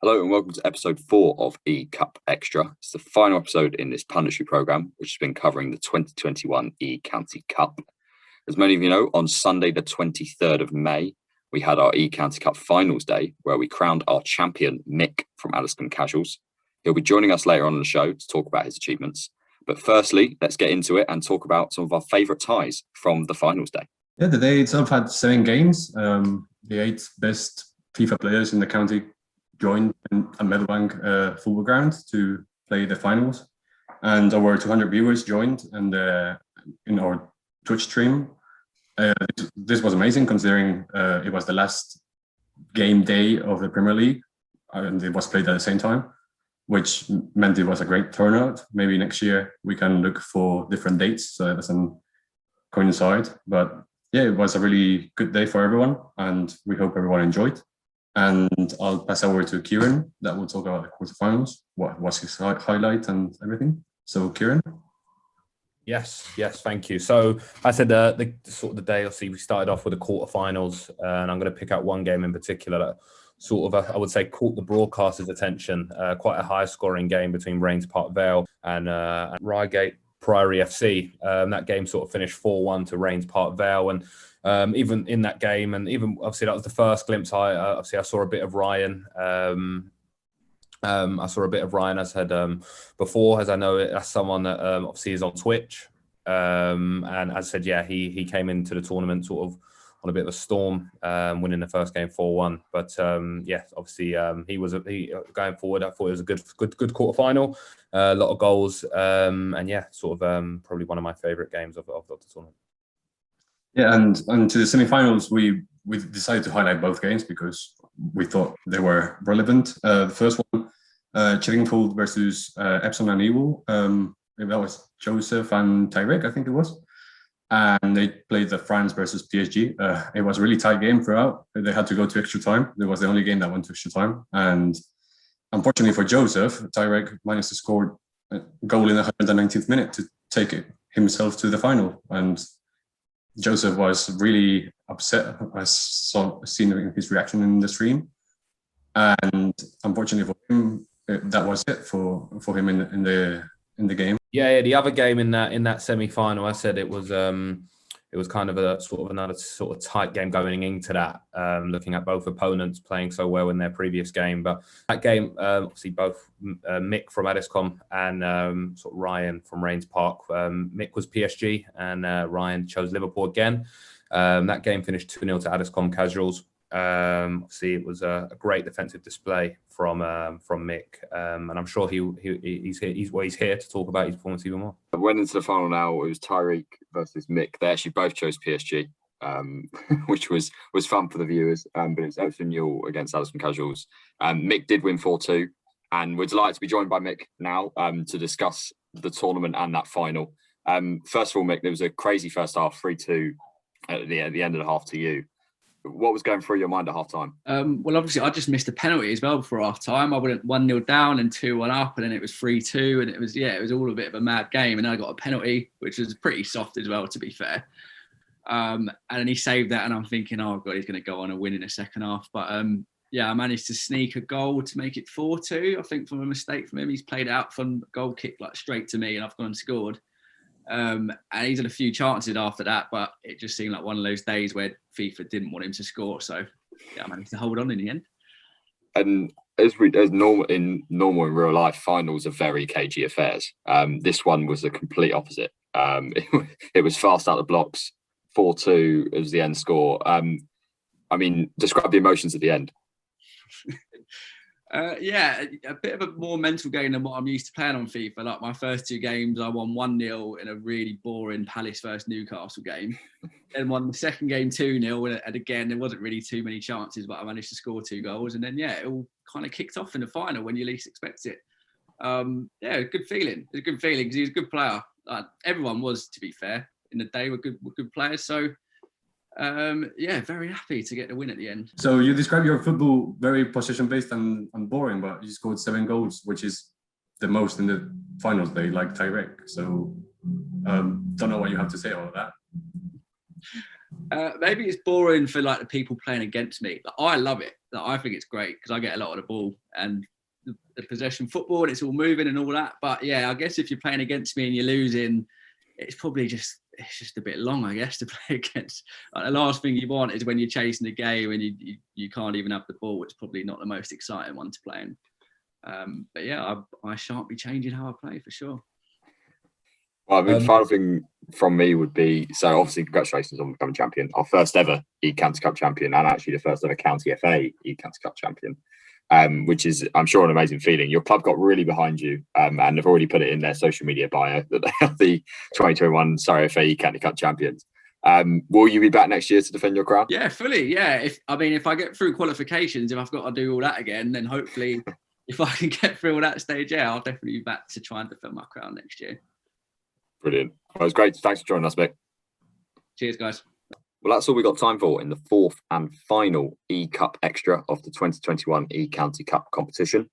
Hello and welcome to episode 4 of E-Cup Extra. It's the final episode in this punditry programme, which has been covering the 2021 E-County Cup. As many of you know, on Sunday the 23rd of May, we had our E-County Cup Finals Day, where we crowned our champion, Mick, from Addiscombe Casuals. He'll be joining us later on in the show to talk about his achievements. But firstly, let's get into it and talk about some of our favourite ties from the Finals Day. Yeah, the day itself had 7 games. The 8 best FIFA players in the county joined at Meadowbank football ground to play the finals, and over 200 viewers joined in our Twitch stream. This was amazing considering it was the last game day of the Premier League and it was played at the same time, which meant it was a great turnout. Maybe next year we can look for different dates so it doesn't coincide. But yeah, it was a really good day for everyone and we hope everyone enjoyed. And I'll pass over to Kieran that will talk about the quarterfinals, what was his highlight and everything. So Kieran. Yes, thank you. So I said the sort of the day, obviously we started off with the quarterfinals, and I'm going to pick out one game in particular that sort of, I would say, caught the broadcasters' attention. Quite a high scoring game between Rains Park Vale and Reigate Priory FC. That game sort of finished 4-1 to Rains Park Vale, and even in that game, and even obviously that was the first glimpse I saw a bit of Ryan. I saw a bit of Ryan, as I said before, as I know it as someone that obviously is on Twitch. And as I said, yeah, he came into the tournament sort of on a bit of a storm, winning the first game 4-1. But yeah, obviously he going forward. I thought it was a good quarter final, a lot of goals, and yeah, sort of probably one of my favourite games of the tournament. Yeah, and to the semi-finals, we decided to highlight both games because we thought they were relevant. The first one, Chiddingfold versus Epsom and Ewell. That was Joseph and Tyrek, I think it was. And they played the France versus PSG. It was a really tight game throughout. They had to go to extra time. It was the only game that went to extra time. And unfortunately for Joseph, Tyrek managed to score a goal in the 119th minute to take it himself to the final. And Joseph was really upset. I seen his reaction in the stream, and unfortunately for him, that was it for him in the game. Yeah. The other game in that semi-final, I said it was kind of a sort of another sort of tight game going into that. Looking at both opponents playing so well in their previous game, but that game, obviously both Mick from Addiscombe and sort of Ryan from Rains Park. Mick was PSG and Ryan chose Liverpool again. That game finished 2-0 to Addiscombe Casuals. Obviously, it was a great defensive display from Mick, and I'm sure he's here to talk about his performance even more. I went into the final now. It was Tyreek versus Mick. They actually both chose PSG, which was fun for the viewers. But it's Epsom Newell against Addiscombe Casuals. Mick did win 4-2, and we're delighted to be joined by Mick now to discuss the tournament and that final. First of all, Mick, there was a crazy first half, 3-2 at the end of the half to you. What was going through your mind at half time? Well, obviously, I just missed a penalty as well before half time. I went 1-0 down and 2-1 up, and then it was 3-2, and it was all a bit of a mad game. And then I got a penalty, which was pretty soft as well, to be fair. And then he saved that, and I'm thinking, oh god, he's going to go on and win in the second half. But yeah, I managed to sneak a goal to make it 4-2. I think from a mistake from him, he's played it out from goal kick like straight to me, and I've gone and scored. And he's had a few chances after that, but it just seemed like one of those days where FIFA didn't want him to score. So yeah, I managed to hold on in the end. And as normal in real life, finals are very cagey affairs. This one was the complete opposite. It was fast out the blocks. 4-2 was the end score. I mean, describe the emotions at the end. Yeah, a bit of a more mental game than what I'm used to playing on FIFA. Like my first 2 games, I won 1-0 in a really boring Palace versus Newcastle game. Then won the second game 2-0, and again, there wasn't really too many chances, but I managed to score 2 goals. And then, yeah, it all kind of kicked off in the final when you least expect it. Yeah, good feeling. It's a good feeling because he was a good player. Everyone was, to be fair, in the day were good players. So, yeah, very happy to get the win at the end. So you describe your football very possession-based and boring, but you scored 7 goals, which is the most in the finals day, like Tyrek. So don't know what you have to say about that. Maybe it's boring for like the people playing against me. But I love it. Like, I think it's great because I get a lot of the ball and the possession football and it's all moving and all that. But yeah, I guess if you're playing against me and you're losing, it's probably just a bit long, I guess, to play against. Like, the last thing you want is when you're chasing the game and you can't even have the ball. It's probably not the most exciting one to play in. But yeah, I shan't be changing how I play for sure. Well, I mean, final thing from me would be, so obviously congratulations on becoming champion, our first ever E-County Cup champion, and actually the first ever County FA E-County Cup champion, which is, I'm sure, an amazing feeling. Your club got really behind you, and they've already put it in their social media bio that they are the 2021 Surrey FA E-County Cup champions. Will you be back next year to defend your crown? Yeah, fully. Yeah. If I get through qualifications, if I've got to do all that again, then hopefully if I can get through all that stage, yeah, I'll definitely be back to try and defend my crown next year. Brilliant. Well, it was great. Thanks for joining us, Mick. Cheers, guys. Well, that's all we got time for in the fourth and final E-Cup Extra of the 2021 E-County Cup competition.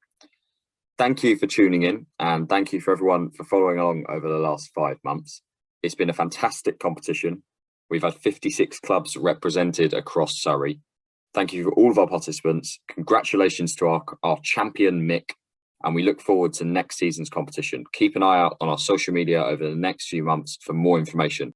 Thank you for tuning in, and thank you for everyone for following along over the last 5 months. It's been a fantastic competition. We've had 56 clubs represented across Surrey. Thank you for all of our participants. Congratulations to our champion, Mick. And we look forward to next season's competition. Keep an eye out on our social media over the next few months for more information.